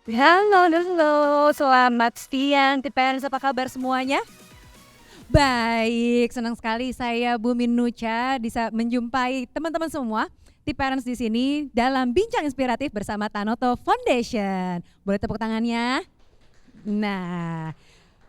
Halo, selamat siang Tiparents, apa kabar semuanya? Baik, senang sekali saya Bumin Nucha bisa menjumpai teman-teman semua Tiparents di sini dalam bincang inspiratif bersama Tanoto Foundation. Boleh tepuk tangannya? Nah,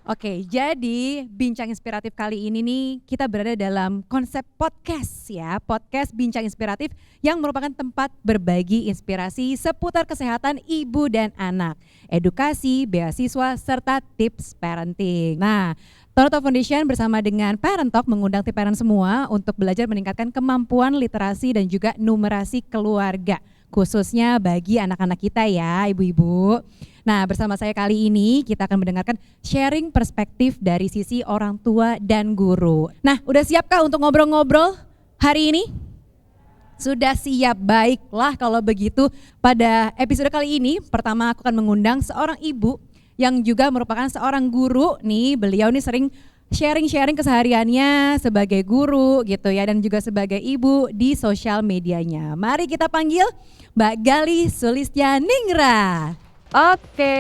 oke, jadi bincang inspiratif kali ini nih kita berada dalam konsep podcast ya, podcast bincang inspiratif yang merupakan tempat berbagi inspirasi seputar kesehatan ibu dan anak, edukasi, beasiswa, serta tips parenting. Nah, Tonoto Foundation bersama dengan Parent Talk mengundang parent semua untuk belajar meningkatkan kemampuan literasi dan juga numerasi keluarga, khususnya bagi anak-anak kita ya ibu-ibu. Nah, bersama saya kali ini kita akan mendengarkan sharing perspektif dari sisi orang tua dan guru. Nah, udah siapkah untuk ngobrol-ngobrol hari ini? Sudah siap, baiklah kalau begitu. Pada episode kali ini, pertama aku akan mengundang seorang ibu yang juga merupakan seorang guru nih. Beliau nih sering sharing-sharing kesehariannya sebagai guru gitu ya, dan juga sebagai ibu di sosial medianya. Mari kita panggil Mbak Gali Sulistyaningrat. Oke,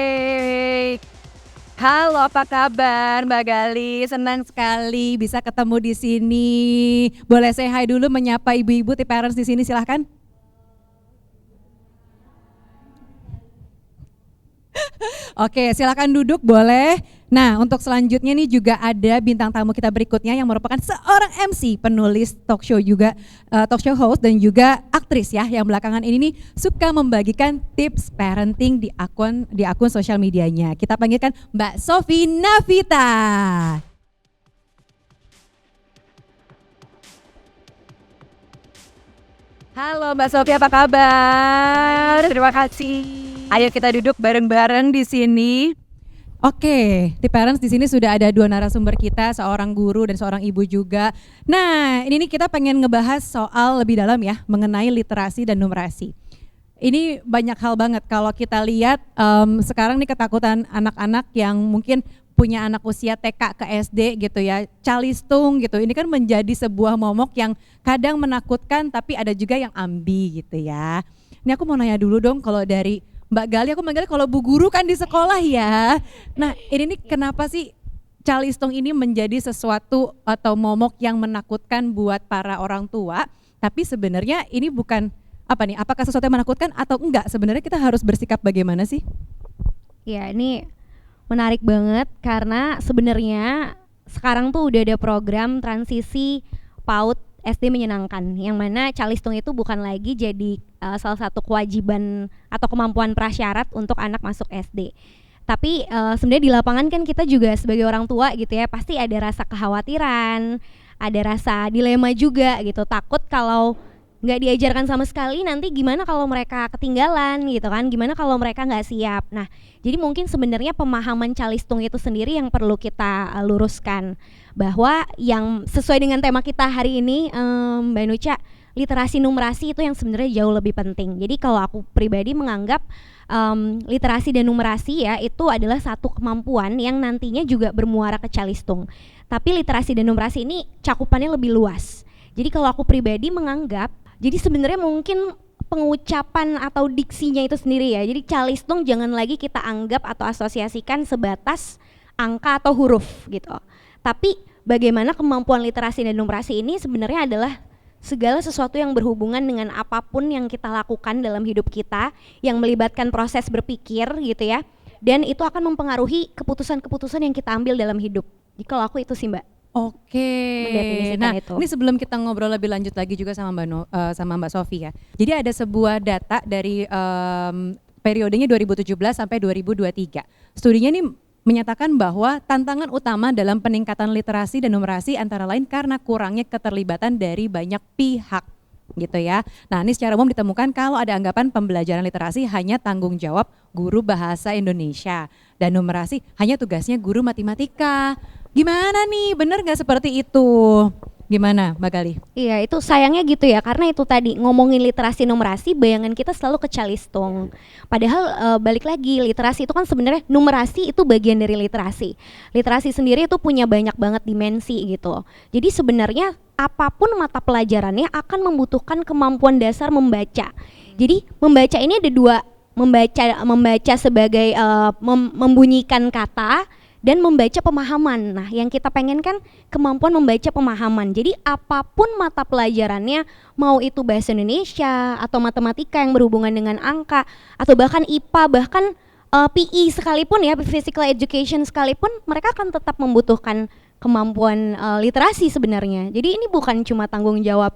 halo apa kabar Mbak Gali? Senang sekali bisa ketemu di sini. Boleh say hi dulu menyapa ibu-ibu Tiparents di sini, silahkan. Oke, silakan duduk boleh. Nah, untuk selanjutnya nih juga ada bintang tamu kita berikutnya yang merupakan seorang MC, penulis talk show juga, talk show host dan juga aktris ya, yang belakangan ini nih suka membagikan tips parenting di akun sosial medianya. Kita panggilkan Mbak Sofi Navita. Halo Mbak Sofi, apa kabar? Terima kasih. Ayo kita duduk bareng-bareng di sini. Oke, Tiparents di sini sudah ada dua narasumber kita, seorang guru dan seorang ibu juga. Nah, ini nih kita pengen ngebahas soal lebih dalam ya mengenai literasi dan numerasi. Ini banyak hal banget kalau kita lihat sekarang nih ketakutan anak-anak yang mungkin punya anak usia TK ke SD gitu ya, calistung gitu. Ini kan menjadi sebuah momok yang kadang menakutkan tapi ada juga yang ambi gitu ya. Ini aku mau nanya dulu dong kalau dari Mbak Gali, aku manggilnya kalau Bu Guru kan di sekolah ya. Nah, ini nih kenapa sih calistung ini menjadi sesuatu atau momok yang menakutkan buat para orang tua, tapi sebenarnya ini bukan apa nih, apakah sesuatu yang menakutkan atau enggak? Sebenarnya kita harus bersikap bagaimana sih? Ya, ini menarik banget karena sebenarnya sekarang tuh udah ada program transisi PAUD SD menyenangkan, yang mana calistung itu bukan lagi jadi salah satu kewajiban atau kemampuan prasyarat untuk anak masuk SD. Tapi sebenarnya di lapangan kan kita juga sebagai orang tua gitu ya, pasti ada rasa kekhawatiran, ada rasa dilema juga gitu, takut kalau nggak diajarkan sama sekali nanti gimana kalau mereka ketinggalan gitu kan, gimana kalau mereka nggak siap. Nah, jadi mungkin sebenarnya pemahaman calistung itu sendiri yang perlu kita luruskan, bahwa yang sesuai dengan tema kita hari ini, Mbak Nucha, literasi numerasi itu yang sebenarnya jauh lebih penting. Jadi kalau aku pribadi menganggap literasi dan numerasi ya itu adalah satu kemampuan yang nantinya juga bermuara ke calistung. Tapi literasi dan numerasi ini cakupannya lebih luas. Jadi kalau aku pribadi menganggap, jadi sebenarnya mungkin pengucapan atau diksinya itu sendiri ya. Jadi calistung jangan lagi kita anggap atau asosiasikan sebatas angka atau huruf gitu. Tapi bagaimana kemampuan literasi dan numerasi ini sebenarnya adalah segala sesuatu yang berhubungan dengan apapun yang kita lakukan dalam hidup kita, yang melibatkan proses berpikir gitu ya. Dan itu akan mempengaruhi keputusan-keputusan yang kita ambil dalam hidup. Jadi kalau aku itu sih Mbak. Oke, Mendefinisikan nah itu. ini sebelum kita ngobrol lebih lanjut lagi juga sama sama Mbak Sofi ya. Jadi ada sebuah data dari periodenya 2017 sampai 2023. Studinya ini menyatakan bahwa tantangan utama dalam peningkatan literasi dan numerasi antara lain karena kurangnya keterlibatan dari banyak pihak gitu ya. Nah, ini secara umum ditemukan kalau ada anggapan pembelajaran literasi hanya tanggung jawab guru bahasa Indonesia dan numerasi hanya tugasnya guru matematika. Gimana nih, bener gak seperti itu? Gimana Mbak Gali? Iya, itu sayangnya gitu ya, karena itu tadi ngomongin literasi numerasi, bayangan kita selalu ke calistung. Padahal balik lagi, literasi itu kan sebenarnya, numerasi itu bagian dari literasi. Literasi sendiri itu punya banyak banget dimensi gitu. Jadi sebenarnya apapun mata pelajarannya akan membutuhkan kemampuan dasar membaca. Jadi membaca ini ada dua membaca sebagai membunyikan kata dan membaca pemahaman. Nah, yang kita pengen kan kemampuan membaca pemahaman. Jadi apapun mata pelajarannya, mau itu bahasa Indonesia atau matematika yang berhubungan dengan angka atau bahkan IPA, bahkan PE sekalipun ya, physical education sekalipun, mereka akan tetap membutuhkan kemampuan literasi sebenarnya. Jadi ini bukan cuma tanggung jawab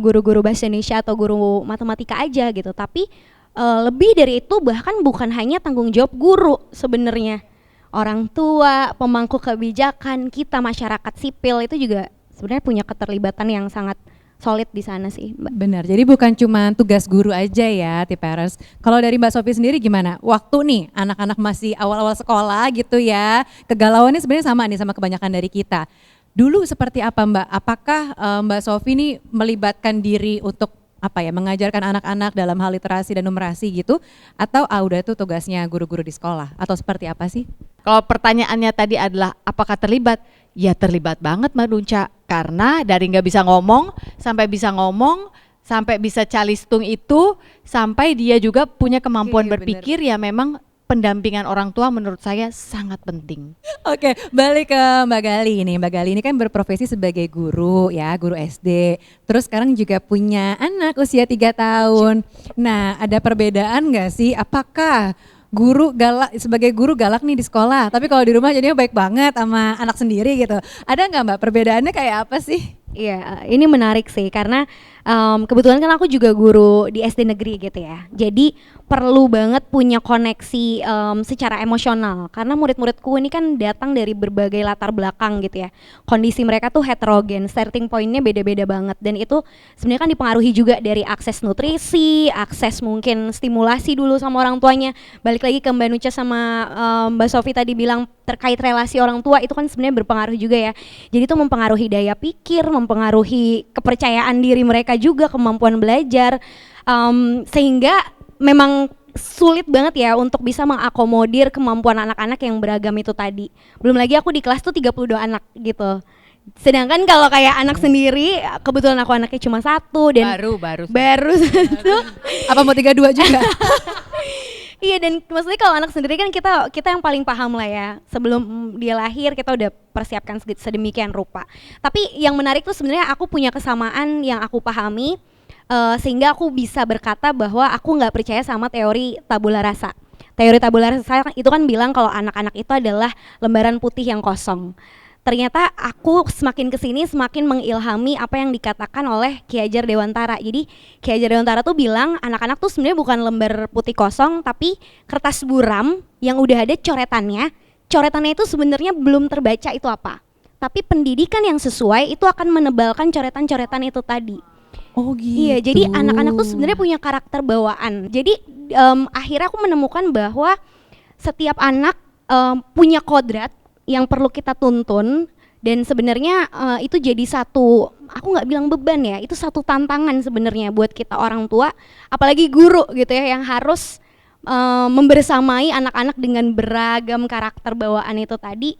guru-guru bahasa Indonesia atau guru matematika aja gitu, tapi lebih dari itu, bahkan bukan hanya tanggung jawab guru sebenarnya. Orang tua, pemangku kebijakan, kita masyarakat sipil itu juga sebenarnya punya keterlibatan yang sangat solid di sana sih, Mbak. Benar, jadi bukan cuma tugas guru aja ya T-Parents. Kalau dari Mbak Sofi sendiri gimana? Waktu nih anak-anak masih awal-awal sekolah gitu ya, kegalauannya sebenarnya sama nih sama kebanyakan dari kita. Dulu seperti apa Mbak? Apakah Mbak Sofi nih melibatkan diri untuk mengajarkan anak-anak dalam hal literasi dan numerasi gitu, atau udah itu tugasnya guru-guru di sekolah, atau seperti apa sih? Kalau pertanyaannya tadi adalah apakah terlibat? Ya terlibat banget Mbak Nunca, karena dari nggak bisa ngomong, sampai bisa calistung itu, sampai dia juga punya kemampuan berpikir, ya memang pendampingan orang tua menurut saya sangat penting. Oke, balik ke Mbak Gali ini. Mbak Gali ini kan berprofesi sebagai guru ya, guru SD. Terus sekarang juga punya anak usia 3 tahun. Nah, ada perbedaan nggak sih? Apakah guru galak, sebagai guru galak nih di sekolah, tapi kalau di rumah jadinya baik banget sama anak sendiri gitu. Ada nggak Mbak perbedaannya kayak apa sih? Iya, ini menarik sih karena kebetulan kan aku juga guru di SD negeri gitu ya. Jadi perlu banget punya koneksi secara emosional karena murid-muridku ini kan datang dari berbagai latar belakang gitu ya. Kondisi mereka tuh heterogen, starting pointnya beda-beda banget dan itu sebenarnya kan dipengaruhi juga dari akses nutrisi, akses mungkin stimulasi dulu sama orang tuanya. Balik lagi ke Mbak Nucha sama Mbak Sofi tadi bilang terkait relasi orang tua itu kan sebenarnya berpengaruh juga ya. Jadi itu mempengaruhi daya pikir, mempengaruhi kepercayaan diri mereka juga, kemampuan belajar, sehingga memang sulit banget ya untuk bisa mengakomodir kemampuan anak-anak yang beragam itu tadi. Belum lagi aku di kelas tuh 32 anak gitu. Sedangkan kalau kayak anak sendiri, kebetulan aku anaknya cuma 1 dan baru 1. Apa mau 32 juga? Iya, dan maksudnya kalau anak sendiri kan kita yang paling paham lah ya. Sebelum dia lahir kita udah persiapkan sedemikian rupa. Tapi yang menarik tuh sebenarnya aku punya kesamaan yang aku pahami, sehingga aku bisa berkata bahwa aku nggak percaya sama teori tabula rasa. Teori tabula rasa itu kan bilang kalau anak-anak itu adalah lembaran putih yang kosong. Ternyata aku semakin kesini semakin mengilhami apa yang dikatakan oleh Ki Hajar Dewantara. Jadi Ki Hajar Dewantara tuh bilang anak-anak tuh sebenarnya bukan lembar putih kosong, tapi kertas buram yang udah ada coretannya. Coretannya itu sebenarnya belum terbaca itu apa. Tapi pendidikan yang sesuai itu akan menebalkan coretan-coretan itu tadi. Oh gitu. Iya, jadi anak-anak tuh sebenarnya punya karakter bawaan. Jadi akhirnya aku menemukan bahwa setiap anak punya kodrat yang perlu kita tuntun dan sebenarnya itu jadi satu, aku nggak bilang beban ya, itu satu tantangan sebenarnya buat kita orang tua, apalagi guru gitu ya yang harus membersamai anak-anak dengan beragam karakter bawaan itu tadi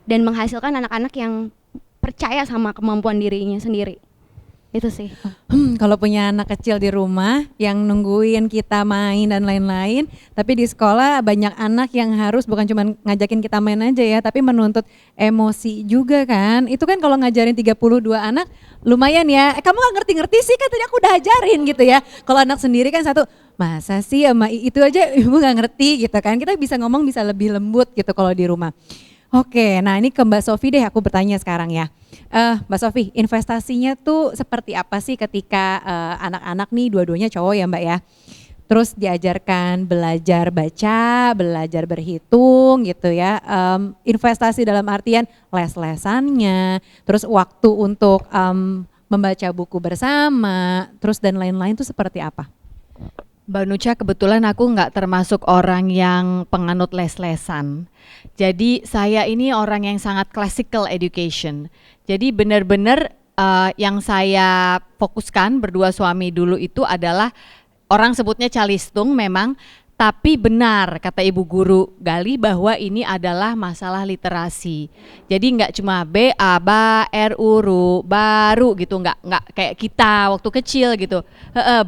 dan menghasilkan anak-anak yang percaya sama kemampuan dirinya sendiri. Itu sih. Kalau punya anak kecil di rumah yang nungguin kita main dan lain-lain, tapi di sekolah banyak anak yang harus bukan cuma ngajakin kita main aja ya, tapi menuntut emosi juga kan. Itu kan kalau ngajarin 32 anak lumayan ya. Kamu gak ngerti-ngerti sih kan tadi aku udah ajarin gitu ya. Kalau anak sendiri kan satu, masa sih sama itu aja ibu gak ngerti gitu kan. Kita bisa ngomong bisa lebih lembut gitu kalau di rumah. Oke, nah ini ke Mbak Sofi deh aku bertanya sekarang ya. Mbak Sofi, investasinya tuh seperti apa sih ketika anak-anak nih dua-duanya cowok ya Mbak ya. Terus diajarkan belajar baca, belajar berhitung gitu ya. Investasi dalam artian les-lesannya, terus waktu untuk membaca buku bersama, terus dan lain-lain tuh seperti apa? Mbak Nucha, kebetulan aku nggak termasuk orang yang penganut les-lesan. Jadi saya ini orang yang sangat classical education. Jadi benar-benar yang saya fokuskan berdua suami dulu itu adalah orang sebutnya calistung memang, Tapi benar kata Ibu Guru Gali bahwa ini adalah masalah literasi. Jadi nggak cuma B, A, ba, R, U, ru, baru gitu, nggak kayak kita waktu kecil gitu.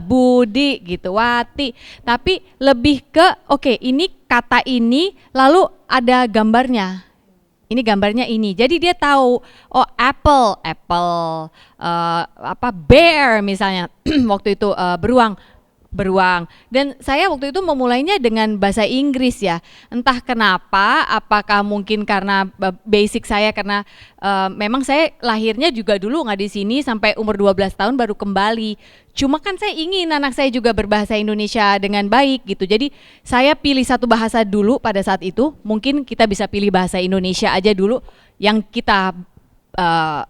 Budi gitu, wati. Tapi lebih ke oke, ini kata ini lalu ada gambarnya. Ini gambarnya ini. Jadi dia tahu oh apple, bear misalnya waktu itu beruang. Dan saya waktu itu memulainya dengan bahasa Inggris ya. Entah kenapa, apakah mungkin karena basic saya karena memang saya lahirnya juga dulu nggak di sini sampai umur 12 tahun baru kembali. Cuma kan saya ingin anak saya juga berbahasa Indonesia dengan baik gitu. Jadi saya pilih satu bahasa dulu pada saat itu. Mungkin kita bisa pilih bahasa Indonesia aja dulu yang kita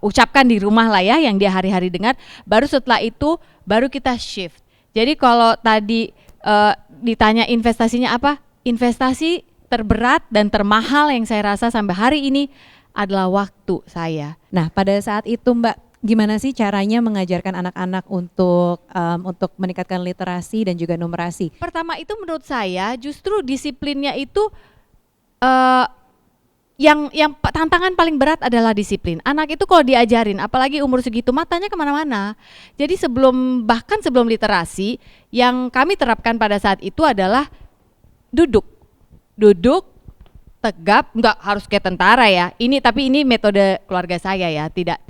ucapkan di rumah lah ya, yang dia hari-hari dengar. Baru setelah itu baru kita shift. Jadi kalau tadi ditanya investasinya apa? Investasi terberat dan termahal yang saya rasa sampai hari ini adalah waktu saya. Nah, pada saat itu Mbak, gimana sih caranya mengajarkan anak-anak untuk meningkatkan literasi dan juga numerasi? Pertama itu menurut saya justru disiplinnya itu yang tantangan paling berat adalah disiplin. Anak itu kalau diajarin, apalagi umur segitu matanya kemana-mana. Jadi bahkan sebelum literasi, yang kami terapkan pada saat itu adalah duduk, tegap, nggak harus kayak tentara ya. Tapi ini metode keluarga saya ya, tidak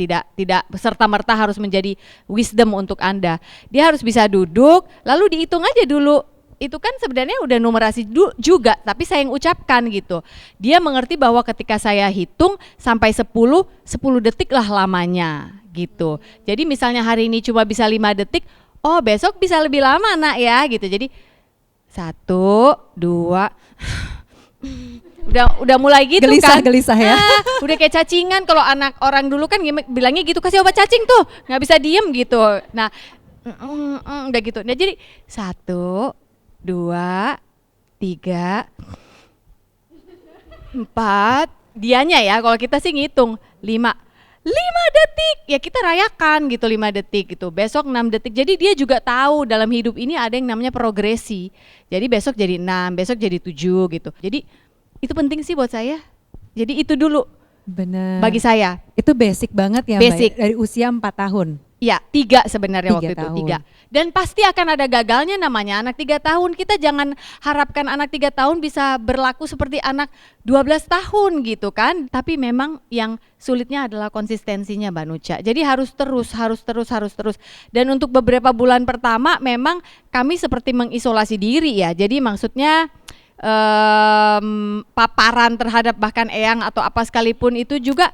serta-merta harus menjadi wisdom untuk Anda. Dia harus bisa duduk, lalu dihitung aja dulu. Itu kan sebenarnya udah numerasi juga, tapi saya yang ucapkan gitu. Dia mengerti bahwa ketika saya hitung sampai 10 detik lah lamanya gitu. Jadi misalnya hari ini cuma bisa 5 detik, oh besok bisa lebih lama nak ya gitu. Jadi 1, 2, udah mulai gitu Gelisah ya. Udah kayak cacingan. Kalau anak orang dulu kan bilangnya gitu, kasih obat cacing tuh, nggak bisa diem gitu. Nah udah gitu. Nah jadi 1, 2, 3, 4, dianya ya, kalau kita sih ngitung 5 detik, ya kita rayakan gitu 5 detik gitu, besok 6 detik. Jadi dia juga tahu dalam hidup ini ada yang namanya progresi. Jadi besok jadi 6, besok jadi 7 gitu. Jadi itu penting sih buat saya. Jadi itu dulu. Benar. Bagi saya. Itu basic banget ya Basic. Mbak, dari usia 4 tahun. Ya 3 sebenarnya 3 waktu itu, tahun. 3. Dan pasti akan ada gagalnya namanya anak 3 tahun. Kita jangan harapkan anak 3 tahun bisa berlaku seperti anak 12 tahun gitu kan. Tapi memang yang sulitnya adalah konsistensinya Mbak Nucha. Jadi harus terus. Dan untuk beberapa bulan pertama memang kami seperti mengisolasi diri ya. Jadi maksudnya paparan terhadap bahkan eyang atau apa sekalipun itu juga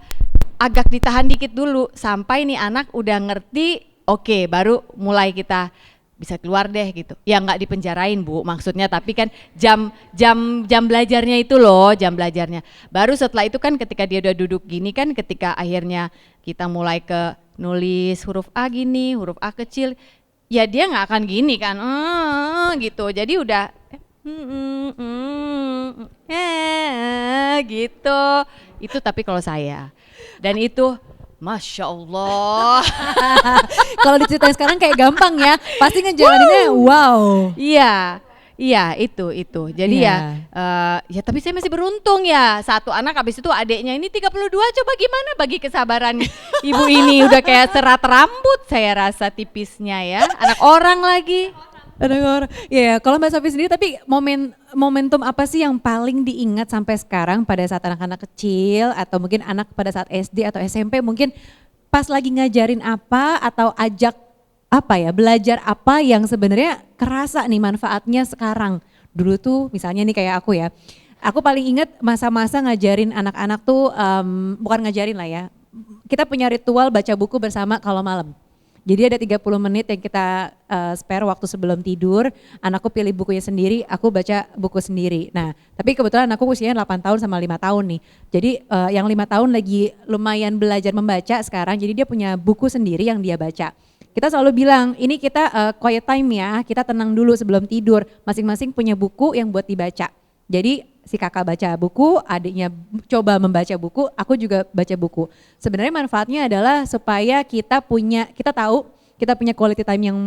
agak ditahan dikit dulu sampai nih anak udah ngerti, oke, baru mulai kita bisa keluar deh gitu. Ya nggak dipenjarain Bu maksudnya, tapi kan jam belajarnya itu loh, jam belajarnya. Baru setelah itu kan ketika dia udah duduk gini kan, ketika akhirnya kita mulai ke nulis huruf A gini, huruf A kecil, ya dia nggak akan gini kan, gitu. Jadi udah gitu. Itu tapi kalau saya. Dan itu Masya Allah. Kalau diceritain sekarang kayak gampang ya, pasti ngejalaninnya wow. Iya itu. Jadi ya tapi saya masih beruntung ya. Satu anak, habis itu adiknya ini 32, coba gimana bagi kesabaran ibu ini, udah kayak serat rambut saya rasa tipisnya ya. Anak orang lagi. Ya, kalau Mbak Sofi sendiri, tapi momentum apa sih yang paling diingat sampai sekarang pada saat anak-anak kecil atau mungkin anak pada saat SD atau SMP, mungkin pas lagi ngajarin apa atau ajak apa ya, belajar apa yang sebenarnya kerasa nih manfaatnya sekarang. Dulu tuh misalnya nih kayak aku ya, aku paling ingat masa-masa ngajarin anak-anak tuh, bukan ngajarin lah ya, kita punya ritual baca buku bersama kalau malam. Jadi ada 30 menit yang kita spare waktu sebelum tidur, anakku pilih bukunya sendiri, aku baca buku sendiri. Nah, tapi kebetulan anakku usianya 8 tahun sama 5 tahun nih. Jadi yang 5 tahun lagi lumayan belajar membaca sekarang, jadi dia punya buku sendiri yang dia baca. Kita selalu bilang, ini kita quiet time ya, kita tenang dulu sebelum tidur, masing-masing punya buku yang buat dibaca. Jadi si kakak baca buku, adiknya coba membaca buku, aku juga baca buku. Sebenarnya manfaatnya adalah supaya kita tahu kita punya quality time yang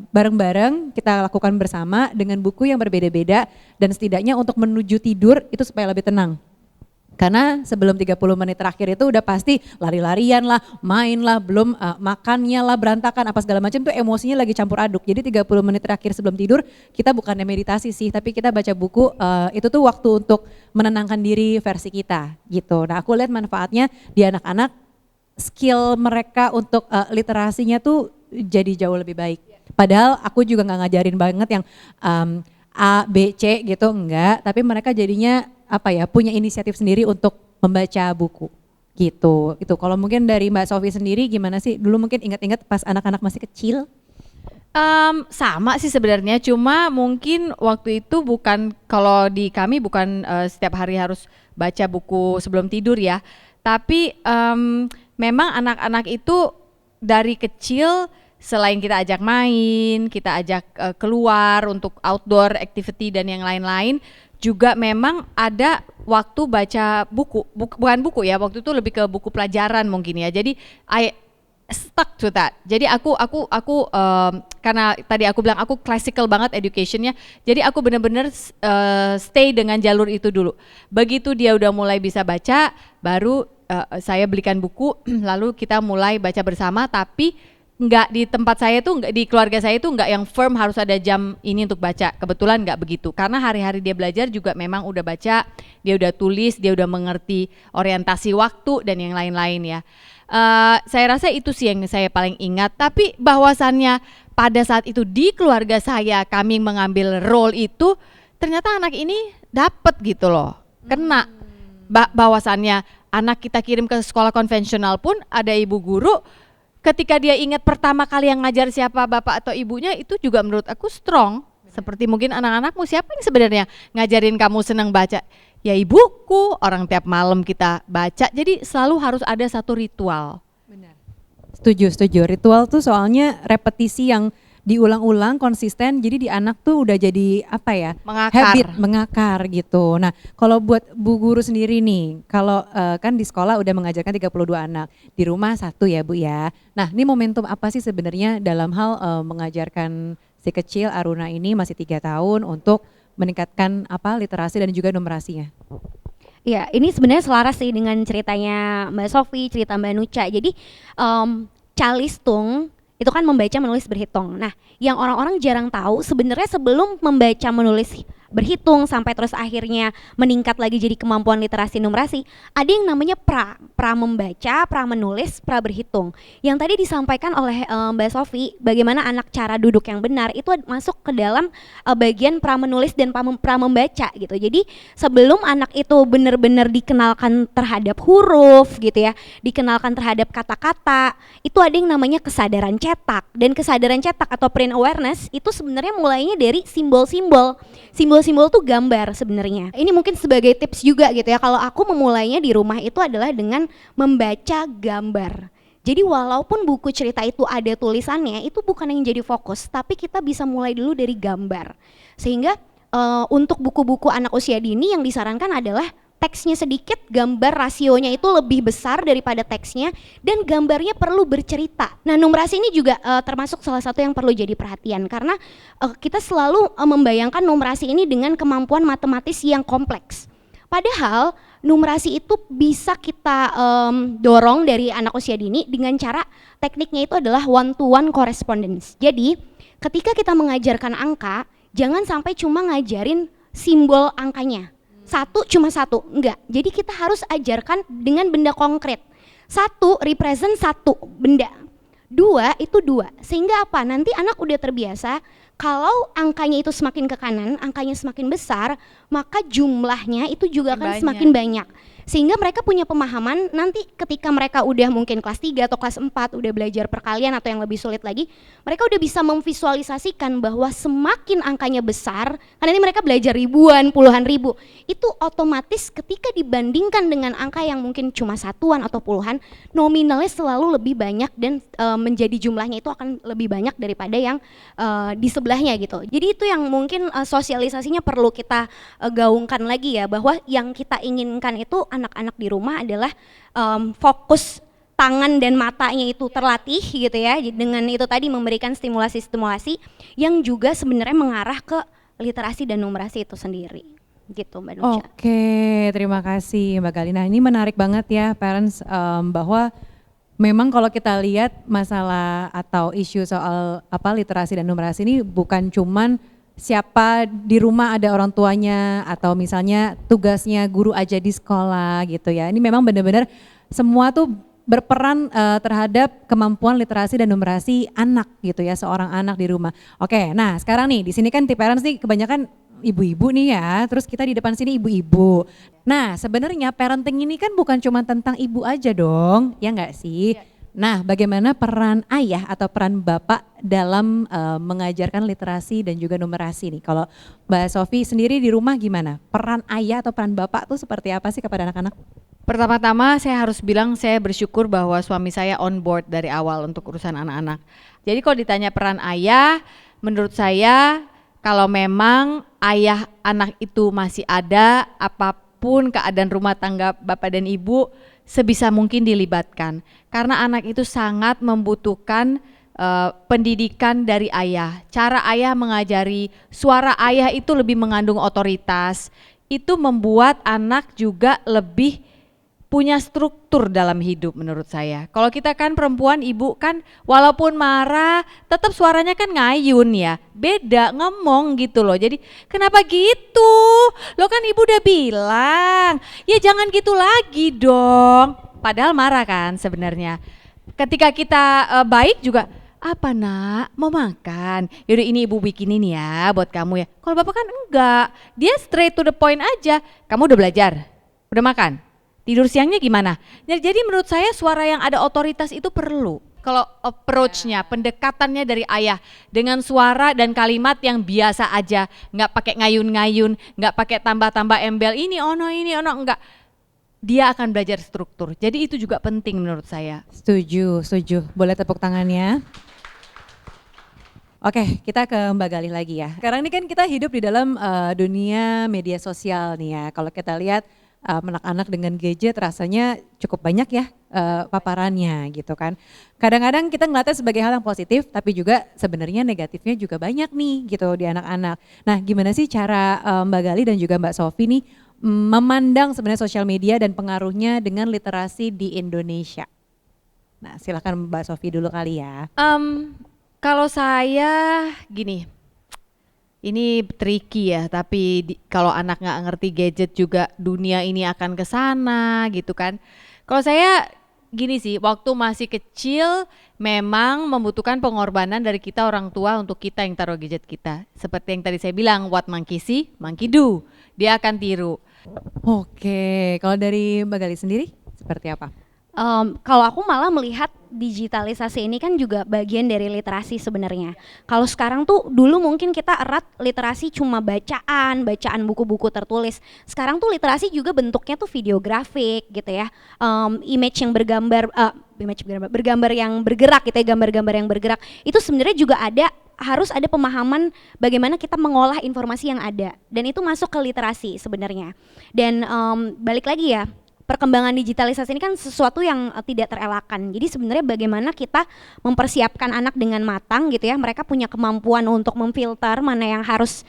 bareng-bareng, kita lakukan bersama dengan buku yang berbeda-beda dan setidaknya untuk menuju tidur itu supaya lebih tenang. Karena sebelum 30 menit terakhir itu udah pasti lari-larian lah, main lah, belum makannya lah berantakan apa segala macam tuh emosinya lagi campur aduk. Jadi 30 menit terakhir sebelum tidur kita bukannya meditasi sih, tapi kita baca buku, itu tuh waktu untuk menenangkan diri versi kita gitu. Nah aku lihat manfaatnya di anak-anak, skill mereka untuk literasinya tuh jadi jauh lebih baik. Padahal aku juga nggak ngajarin banget yang A, B, C gitu, enggak. Tapi mereka jadinya punya inisiatif sendiri untuk membaca buku gitu. Itu kalau mungkin dari Mbak Sofi sendiri gimana sih? Dulu mungkin ingat-ingat pas anak-anak masih kecil? Sama sih sebenarnya, cuma mungkin waktu itu bukan, kalau di kami bukan setiap hari harus baca buku sebelum tidur ya. Tapi memang anak-anak itu dari kecil selain kita ajak main, kita ajak keluar untuk outdoor activity dan yang lain-lain, juga memang ada waktu baca buku, bukan buku ya, waktu itu lebih ke buku pelajaran mungkin ya. Jadi I stuck to that. Jadi aku karena tadi aku bilang aku classical banget educationnya, jadi aku benar-benar stay dengan jalur itu dulu. Begitu dia udah mulai bisa baca, baru saya belikan buku, lalu kita mulai baca bersama. Tapi nggak di tempat saya tuh, nggak di keluarga saya tuh nggak yang firm harus ada jam ini untuk baca. Kebetulan nggak begitu, karena hari-hari dia belajar juga memang udah baca, dia udah tulis, dia udah mengerti orientasi waktu dan yang lain-lain ya. Saya rasa itu sih yang saya paling ingat. Tapi bahwasannya pada saat itu di keluarga saya kami mengambil role itu, ternyata anak ini dapet gitu loh, kena. Bahwasannya anak kita kirim ke sekolah konvensional pun ada ibu guru, ketika dia ingat pertama kali yang ngajar siapa bapak atau ibunya, itu juga menurut aku strong. Seperti mungkin anak-anakmu, siapa yang sebenarnya ngajarin kamu senang baca? Ya ibuku, orang tiap malam kita baca, jadi selalu harus ada satu ritual. Benar. Setuju. Ritual tuh soalnya repetisi yang diulang-ulang konsisten, jadi di anak tuh udah jadi habit, mengakar gitu. Nah kalau buat Bu Guru sendiri nih, kalau kan di sekolah udah mengajarkan 32 anak, di rumah 1 ya Bu ya. Nah ini momentum apa sih sebenarnya dalam hal mengajarkan si kecil Aruna ini masih 3 tahun untuk meningkatkan literasi dan juga numerasinya? Ya, ini sebenarnya selaras sih dengan ceritanya Mbak Sofi, cerita Mbak Nucha. Jadi Calistung itu kan membaca, menulis, berhitung. Nah, yang orang-orang jarang tahu sebenarnya sebelum membaca, menulis, berhitung sampai terus akhirnya meningkat lagi jadi kemampuan literasi numerasi, ada yang namanya pra membaca, pra menulis, pra berhitung. Yang tadi disampaikan oleh Mbak Sofi, bagaimana anak cara duduk yang benar itu masuk ke dalam bagian pra menulis dan pra membaca gitu. Jadi sebelum anak itu benar-benar dikenalkan terhadap huruf gitu ya, dikenalkan terhadap kata-kata, itu ada yang namanya kesadaran cetak. Dan kesadaran cetak atau brain awareness itu sebenarnya mulainya dari simbol-simbol. Simbol-simbol tuh gambar sebenarnya. Ini mungkin sebagai tips juga gitu ya. Kalau aku memulainya di rumah itu adalah dengan membaca gambar. Jadi walaupun buku cerita itu ada tulisannya, itu bukan yang jadi fokus, tapi kita bisa mulai dulu dari gambar. Sehingga untuk buku-buku anak usia dini yang disarankan adalah teksnya sedikit, gambar rasionya itu lebih besar daripada teksnya, dan gambarnya perlu bercerita. Nah numerasi ini juga termasuk salah satu yang perlu jadi perhatian, karena kita selalu membayangkan numerasi ini dengan kemampuan matematis yang kompleks. Padahal numerasi itu bisa kita dorong dari anak usia dini dengan cara, tekniknya itu adalah one-to-one correspondence. Jadi ketika kita mengajarkan angka, jangan sampai cuma ngajarin simbol angkanya. Cuma satu, enggak. Jadi kita harus ajarkan dengan benda konkret. 1 represent 1 benda, 2 itu 2. Sehingga apa? Nanti anak udah terbiasa kalau angkanya itu semakin ke kanan, angkanya semakin besar, maka jumlahnya itu juga akan semakin banyak. Sehingga mereka punya pemahaman nanti ketika mereka udah mungkin kelas 3 atau kelas 4 udah belajar perkalian atau yang lebih sulit lagi, mereka udah bisa memvisualisasikan bahwa semakin angkanya besar, karena ini mereka belajar ribuan, puluhan ribu, itu otomatis ketika dibandingkan dengan angka yang mungkin cuma satuan atau puluhan, nominalnya selalu lebih banyak dan menjadi jumlahnya itu akan lebih banyak daripada yang di sebelahnya gitu. Jadi itu yang mungkin sosialisasinya perlu kita gaungkan lagi ya, bahwa yang kita inginkan itu anak-anak di rumah adalah fokus tangan dan matanya itu terlatih gitu ya, dengan itu tadi memberikan stimulasi-stimulasi yang juga sebenarnya mengarah ke literasi dan numerasi itu sendiri gitu Mbak Nucha. Oke, terima kasih Mbak Galina. Ini menarik banget ya parents, bahwa memang kalau kita lihat masalah atau isu soal literasi dan numerasi ini bukan cuman siapa di rumah ada orang tuanya atau misalnya tugasnya guru aja di sekolah gitu ya. Ini memang benar-benar semua tuh berperan terhadap kemampuan literasi dan numerasi anak gitu ya, seorang anak di rumah. Oke, nah sekarang nih di sini kan parents nih kebanyakan ibu-ibu nih ya, terus kita di depan sini ibu-ibu. Nah sebenarnya parenting ini kan bukan cuma tentang ibu aja dong, ya nggak sih? Nah bagaimana peran ayah atau peran bapak dalam mengajarkan literasi dan juga numerasi nih? Kalau Mbak Sofi sendiri di rumah gimana? Peran ayah atau peran bapak tuh seperti apa sih kepada anak-anak? Pertama-tama saya harus bilang saya bersyukur bahwa suami saya on board dari awal untuk urusan anak-anak. Jadi kalau ditanya peran ayah, menurut saya kalau memang ayah anak itu masih ada, apapun keadaan rumah tangga bapak dan ibu, sebisa mungkin dilibatkan. Karena anak itu sangat membutuhkan pendidikan dari ayah. Cara ayah mengajari, suara ayah itu lebih mengandung otoritas. Itu membuat anak juga lebih punya struktur dalam hidup menurut saya. Kalau kita kan perempuan, ibu kan walaupun marah tetap suaranya kan ngayun ya, beda ngomong gitu loh. Jadi kenapa gitu? Lo kan ibu udah bilang, ya jangan gitu lagi dong. Padahal marah kan sebenarnya. Ketika kita baik juga, apa nak mau makan? Yaudah ini ibu bikinin ya buat kamu ya. Kalau bapak kan enggak, dia straight to the point aja. Kamu udah belajar? Udah makan? Tidur siangnya gimana? Jadi menurut saya suara yang ada otoritas itu perlu. Kalau approach-nya, pendekatannya dari ayah dengan suara dan kalimat yang biasa aja, nggak pakai ngayun-ngayun, nggak pakai tambah-tambah embel ini ono, enggak. Dia akan belajar struktur. Jadi itu juga penting menurut saya. Setuju. Boleh tepuk tangannya. Oke, kita ke Mbak Galih lagi ya. Sekarang ini kan kita hidup di dalam dunia media sosial nih ya. Kalau kita lihat anak-anak dengan gadget rasanya cukup banyak ya paparannya gitu kan. Kadang-kadang kita ngeliatnya sebagai hal yang positif, tapi juga sebenarnya negatifnya juga banyak nih gitu di anak-anak. Nah gimana sih cara Mbak Galih dan juga Mbak Sofi nih memandang sebenarnya sosial media dan pengaruhnya dengan literasi di Indonesia? Nah silakan Mbak Sofi dulu kali ya. Kalau saya gini, ini tricky ya, tapi kalau anak nggak ngerti gadget juga dunia ini akan ke sana gitu kan. Kalau saya gini sih, waktu masih kecil memang membutuhkan pengorbanan dari kita orang tua untuk kita yang taruh gadget kita. Seperti yang tadi saya bilang, what monkey see, monkey do. Dia akan tiru. Oke, kalau dari Mbak Galih sendiri seperti apa? Kalau aku malah melihat digitalisasi ini kan juga bagian dari literasi sebenarnya. Kalau sekarang tuh dulu mungkin kita erat literasi cuma bacaan buku-buku tertulis. Sekarang tuh literasi juga bentuknya tuh videografik gitu ya, image yang bergambar yang bergerak gitu ya, gambar-gambar yang bergerak. Itu sebenarnya juga harus ada pemahaman bagaimana kita mengolah informasi yang ada, dan itu masuk ke literasi sebenarnya. Dan balik lagi ya, perkembangan digitalisasi ini kan sesuatu yang tidak terelakkan. Jadi sebenarnya bagaimana kita mempersiapkan anak dengan matang gitu ya. Mereka punya kemampuan untuk memfilter mana yang harus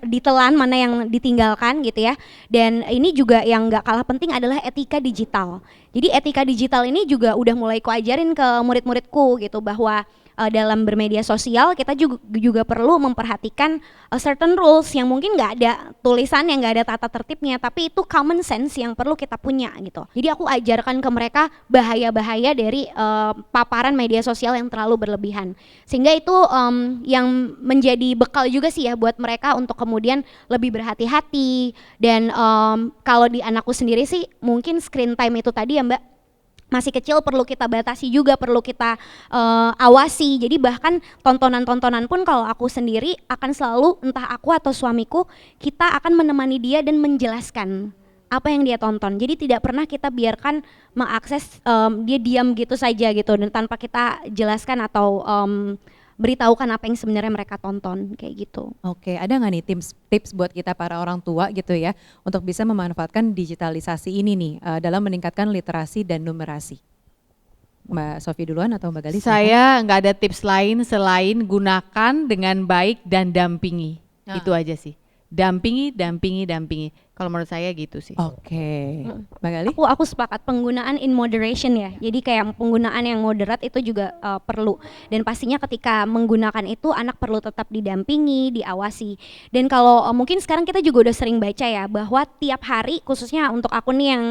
ditelan, mana yang ditinggalkan gitu ya. Dan ini juga yang nggak kalah penting adalah etika digital. Jadi etika digital ini juga udah mulai kuajarin ke murid-muridku gitu, bahwa dalam bermedia sosial kita juga perlu memperhatikan certain rules yang mungkin nggak ada tulisannya, nggak ada tata tertibnya, tapi itu common sense yang perlu kita punya gitu. Jadi aku ajarkan ke mereka bahaya-bahaya dari paparan media sosial yang terlalu berlebihan, sehingga itu yang menjadi bekal juga sih ya buat mereka untuk kemudian lebih berhati-hati. Dan kalau di anakku sendiri sih mungkin screen time itu tadi ya Mbak, masih kecil perlu kita batasi juga, perlu kita awasi. Jadi bahkan tontonan-tontonan pun kalau aku sendiri akan selalu, entah aku atau suamiku, kita akan menemani dia dan menjelaskan apa yang dia tonton. Jadi tidak pernah kita biarkan mengakses dia diam gitu saja gitu, dan tanpa kita jelaskan atau beritahukan apa yang sebenarnya mereka tonton kayak gitu. Oke, ada nggak nih tips buat kita para orang tua gitu ya untuk bisa memanfaatkan digitalisasi ini nih dalam meningkatkan literasi dan numerasi? Mbak Sofi duluan atau Mbak Gali? Saya nggak ada tips lain selain gunakan dengan baik dan dampingi. Itu aja sih. Dampingi. Kalau menurut saya gitu sih. Oke. Mbak Gali? Aku sepakat penggunaan in moderation ya. Jadi kayak penggunaan yang moderat itu juga perlu. Dan pastinya ketika menggunakan itu anak perlu tetap didampingi, diawasi. Dan kalau mungkin sekarang kita juga udah sering baca ya bahwa tiap hari khususnya untuk aku nih yang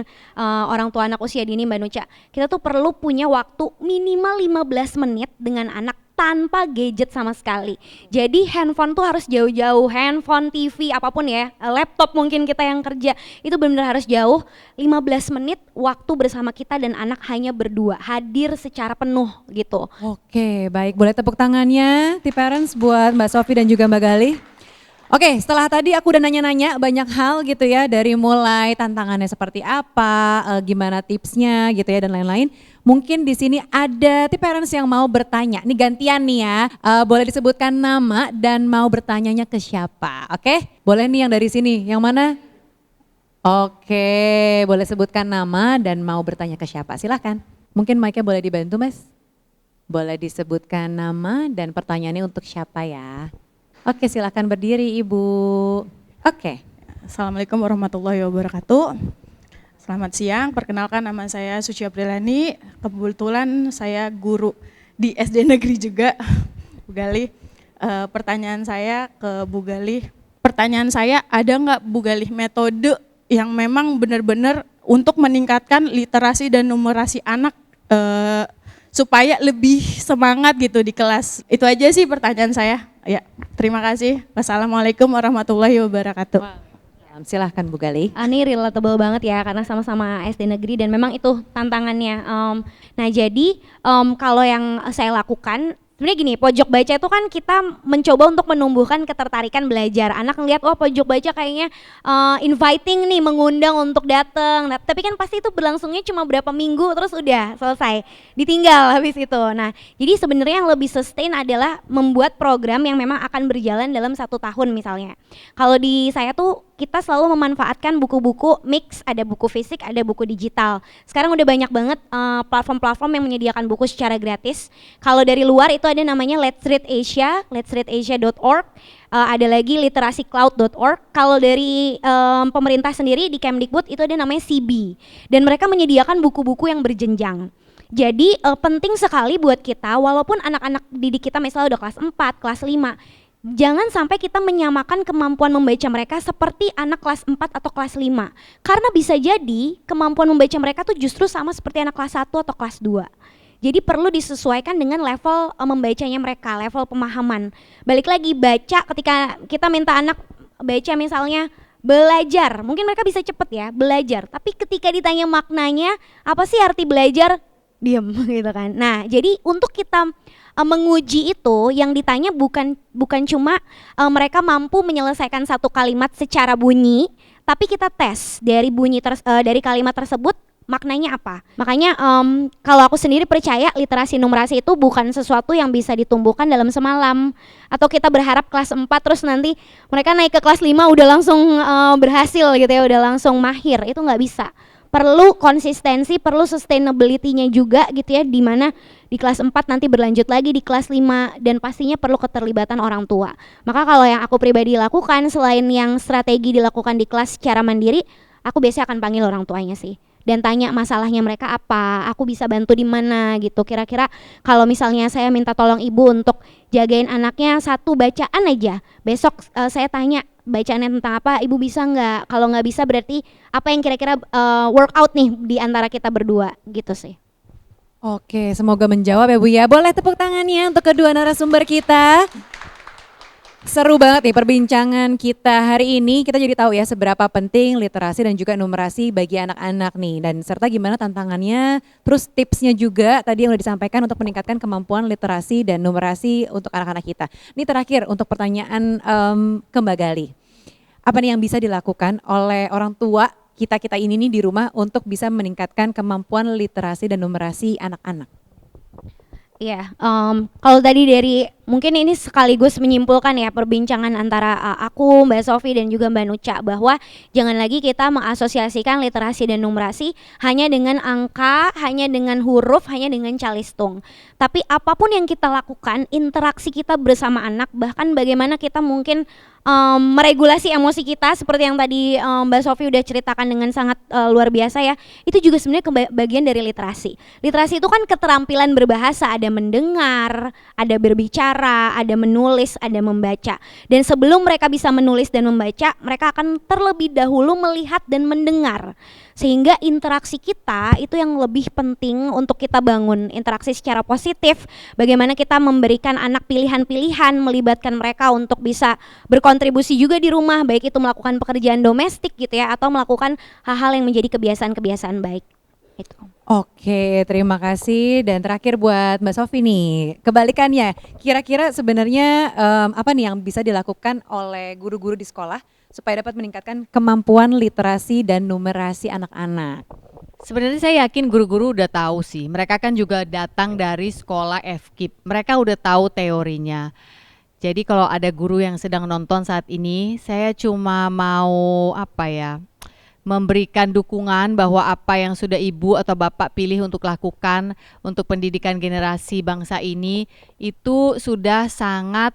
orang tua anak usia dini Mbak Nucha, kita tuh perlu punya waktu minimal 15 menit dengan anak tanpa gadget sama sekali. Jadi handphone tuh harus jauh-jauh, handphone, TV, apapun ya, laptop mungkin kita yang kerja, itu benar-benar harus jauh, 15 menit waktu bersama kita dan anak hanya berdua, hadir secara penuh gitu. Oke, baik. Boleh tepuk tangannya T-Parents buat Mbak Sofi dan juga Mbak Gali. Oke, setelah tadi aku udah nanya-nanya banyak hal gitu ya, dari mulai tantangannya seperti apa, gimana tipsnya gitu ya dan lain-lain. Mungkin di sini ada T-Parents yang mau bertanya, ini gantian nih ya, boleh disebutkan nama dan mau bertanyanya ke siapa, oke? Boleh nih yang dari sini, yang mana? Oke, boleh sebutkan nama dan mau bertanya ke siapa, silahkan. Mungkin mic-nya boleh dibantu Mas? Boleh disebutkan nama dan pertanyaannya untuk siapa ya? Oke, silakan berdiri Ibu. Oke. Assalamualaikum warahmatullahi wabarakatuh. Selamat siang, perkenalkan nama saya Suci Aprilani. Kebetulan saya guru di SD negeri juga, Bu Gali. Pertanyaan saya ke Bu Gali, pertanyaan saya ada nggak Bu Gali metode yang memang benar-benar untuk meningkatkan literasi dan numerasi anak supaya lebih semangat gitu di kelas? Itu aja sih pertanyaan saya. Ya, terima kasih. Wassalamualaikum warahmatullahi wabarakatuh. Silahkan Bu Gali. Ini relatable banget ya karena sama-sama SD negeri dan memang itu tantangannya. Nah jadi kalau yang saya lakukan sebenarnya gini, pojok baca itu kan kita mencoba untuk menumbuhkan ketertarikan belajar. Anak ngeliat, oh pojok baca kayaknya inviting nih, mengundang untuk datang. Nah, tapi kan pasti itu berlangsungnya cuma berapa minggu terus udah selesai, ditinggal habis itu. Nah, jadi sebenarnya yang lebih sustain adalah membuat program yang memang akan berjalan dalam 1 tahun misalnya. Kalau di saya tuh kita selalu memanfaatkan buku-buku mix, ada buku fisik, ada buku digital. Sekarang udah banyak banget platform-platform yang menyediakan buku secara gratis. Kalau dari luar itu ada namanya Let's Read Asia, letsreadasia.org, ada lagi literacicloud.org. Kalau dari pemerintah sendiri di Kemdikbud itu ada namanya CB. Dan mereka menyediakan buku-buku yang berjenjang. Jadi penting sekali buat kita, walaupun anak-anak didik kita misalnya udah kelas 4, kelas 5, jangan sampai kita menyamakan kemampuan membaca mereka seperti anak kelas 4 atau kelas 5. Karena bisa jadi kemampuan membaca mereka tuh justru sama seperti anak kelas 1 atau kelas 2. Jadi perlu disesuaikan dengan level membacanya mereka, level pemahaman. Balik lagi baca, ketika kita minta anak baca misalnya belajar, mungkin mereka bisa cepet ya, belajar. Tapi ketika ditanya maknanya, apa sih arti belajar? Diam gitu kan. Nah jadi untuk kita menguji itu yang ditanya bukan cuma mereka mampu menyelesaikan satu kalimat secara bunyi, tapi kita tes dari dari kalimat tersebut maknanya apa. Makanya kalau aku sendiri percaya literasi numerasi itu bukan sesuatu yang bisa ditumbuhkan dalam semalam, atau kita berharap kelas 4 terus nanti mereka naik ke kelas 5 udah langsung berhasil gitu ya, udah langsung mahir. Itu nggak bisa. Perlu konsistensi, perlu sustainability-nya juga gitu ya, di mana di kelas 4 nanti berlanjut lagi di kelas 5, dan pastinya perlu keterlibatan orang tua. Maka kalau yang aku pribadi lakukan selain yang strategi dilakukan di kelas secara mandiri, aku biasanya akan panggil orang tuanya sih dan tanya masalahnya mereka apa, aku bisa bantu di mana gitu. Kira-kira kalau misalnya saya minta tolong ibu untuk jagain anaknya satu bacaan aja, besok saya tanya bacaannya tentang apa, ibu bisa nggak? Kalau nggak bisa berarti apa yang kira-kira workout nih di antara kita berdua gitu sih. Oke, semoga menjawab ya Bu ya. Boleh tepuk tangannya untuk kedua narasumber kita. Seru banget nih perbincangan kita hari ini. Kita jadi tahu ya seberapa penting literasi dan juga numerasi bagi anak-anak nih. Dan serta gimana tantangannya, terus tipsnya juga tadi yang udah disampaikan untuk meningkatkan kemampuan literasi dan numerasi untuk anak-anak kita. Ini terakhir untuk pertanyaan ke Mbak Gali. Apa nih yang bisa dilakukan oleh orang tua kita ini nih di rumah untuk bisa meningkatkan kemampuan literasi dan numerasi anak-anak? Iya, kalau tadi dari mungkin ini sekaligus menyimpulkan ya perbincangan antara aku, Mbak Sofi dan juga Mbak Nuca, bahwa jangan lagi kita mengasosiasikan literasi dan numerasi hanya dengan angka, hanya dengan huruf, hanya dengan calistung. Tapi apapun yang kita lakukan, interaksi kita bersama anak, bahkan bagaimana kita mungkin meregulasi emosi kita seperti yang tadi Mbak Sofi udah ceritakan dengan sangat luar biasa ya, itu juga sebenarnya bagian dari literasi. Literasi itu kan keterampilan berbahasa, ada mendengar, ada berbicara, ada menulis, ada membaca. Dan sebelum mereka bisa menulis dan membaca, mereka akan terlebih dahulu melihat dan mendengar. Sehingga interaksi kita itu yang lebih penting untuk kita bangun, interaksi secara positif. Bagaimana kita memberikan anak pilihan-pilihan, melibatkan mereka untuk bisa berkontribusi juga di rumah, baik itu melakukan pekerjaan domestik gitu ya, atau melakukan hal-hal yang menjadi kebiasaan-kebiasaan baik. Itu. Oke, terima kasih. Dan terakhir buat Mbak Sofi nih, kebalikannya, kira-kira sebenarnya apa nih yang bisa dilakukan oleh guru-guru di sekolah supaya dapat meningkatkan kemampuan literasi dan numerasi anak-anak? Sebenarnya saya yakin guru-guru udah tahu sih. Mereka kan juga datang dari sekolah FKIP. Mereka udah tahu teorinya. Jadi kalau ada guru yang sedang nonton saat ini, saya cuma mau memberikan dukungan bahwa apa yang sudah ibu atau bapak pilih untuk lakukan untuk pendidikan generasi bangsa ini itu sudah sangat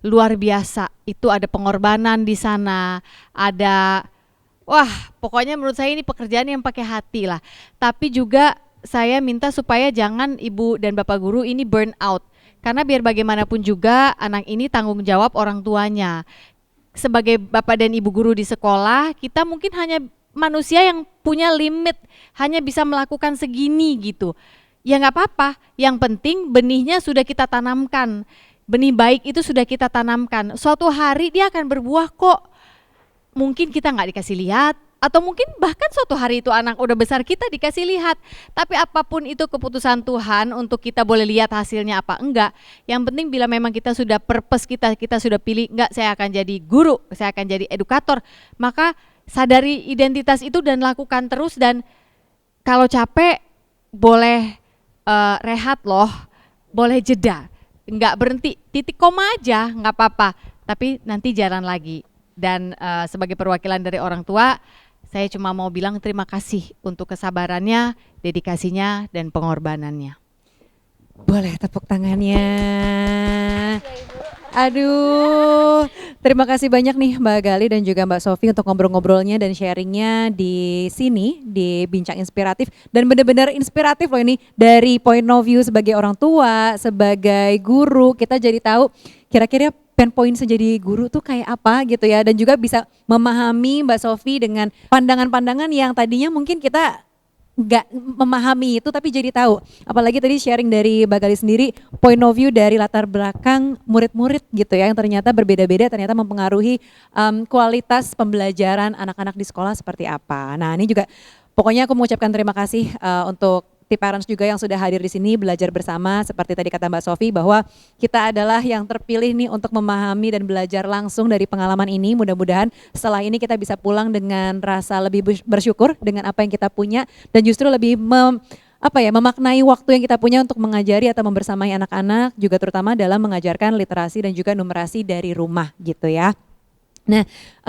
luar biasa. Itu ada pengorbanan di sana, ada pokoknya menurut saya ini pekerjaan yang pakai hati lah. Tapi juga saya minta supaya jangan ibu dan bapak guru ini burn out. Karena biar bagaimanapun juga anak ini tanggung jawab orang tuanya. Sebagai bapak dan ibu guru di sekolah, kita mungkin hanya manusia yang punya limit, hanya bisa melakukan segini gitu. Ya nggak apa-apa, yang penting benihnya sudah kita tanamkan. Benih baik itu sudah kita tanamkan. Suatu hari dia akan berbuah kok. Mungkin kita nggak dikasih lihat, atau mungkin bahkan suatu hari itu anak udah besar kita dikasih lihat. Tapi apapun itu keputusan Tuhan untuk kita boleh lihat hasilnya apa enggak. Yang penting bila memang kita sudah purpose kita sudah pilih, enggak saya akan jadi guru, saya akan jadi edukator. Maka sadari identitas itu dan lakukan terus, dan kalau capek boleh rehat loh, boleh jeda. Enggak berhenti, titik koma aja enggak apa-apa, tapi nanti jalan lagi. Dan sebagai perwakilan dari orang tua, saya cuma mau bilang terima kasih untuk kesabarannya, dedikasinya, dan pengorbanannya. Boleh tepuk tangannya. Aduh, terima kasih banyak nih Mbak Gali dan juga Mbak Sofi untuk ngobrol-ngobrolnya dan sharingnya di sini di Bincang Inspiratif. Dan benar-benar inspiratif loh ini, dari point of view sebagai orang tua, sebagai guru, kita jadi tahu kira-kira pain point sejadi guru tuh kayak apa gitu ya. Dan juga bisa memahami Mbak Sofi dengan pandangan-pandangan yang tadinya mungkin kita nggak memahami itu, tapi jadi tahu. Apalagi tadi sharing dari Mbak Gali sendiri, point of view dari latar belakang murid-murid gitu ya, yang ternyata berbeda-beda, ternyata mempengaruhi kualitas pembelajaran anak-anak di sekolah seperti apa. Nah ini juga pokoknya aku mengucapkan terima kasih untuk T-Parents juga yang sudah hadir di sini belajar bersama, seperti tadi kata Mbak Sofi bahwa kita adalah yang terpilih nih untuk memahami dan belajar langsung dari pengalaman ini. Mudah-mudahan setelah ini kita bisa pulang dengan rasa lebih bersyukur dengan apa yang kita punya, dan justru lebih memaknai waktu yang kita punya untuk mengajari atau membersamai anak-anak, juga terutama dalam mengajarkan literasi dan juga numerasi dari rumah gitu ya. Nah,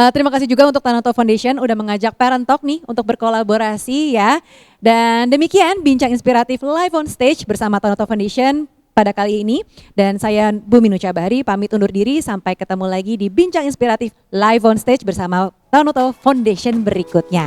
terima kasih juga untuk Tanoto Foundation udah mengajak Parent Talk nih untuk berkolaborasi ya. Dan demikian Bincang Inspiratif Live on Stage bersama Tanoto Foundation pada kali ini. Dan saya Bumi Nucha Bahari pamit undur diri, sampai ketemu lagi di Bincang Inspiratif Live on Stage bersama Tanoto Foundation berikutnya.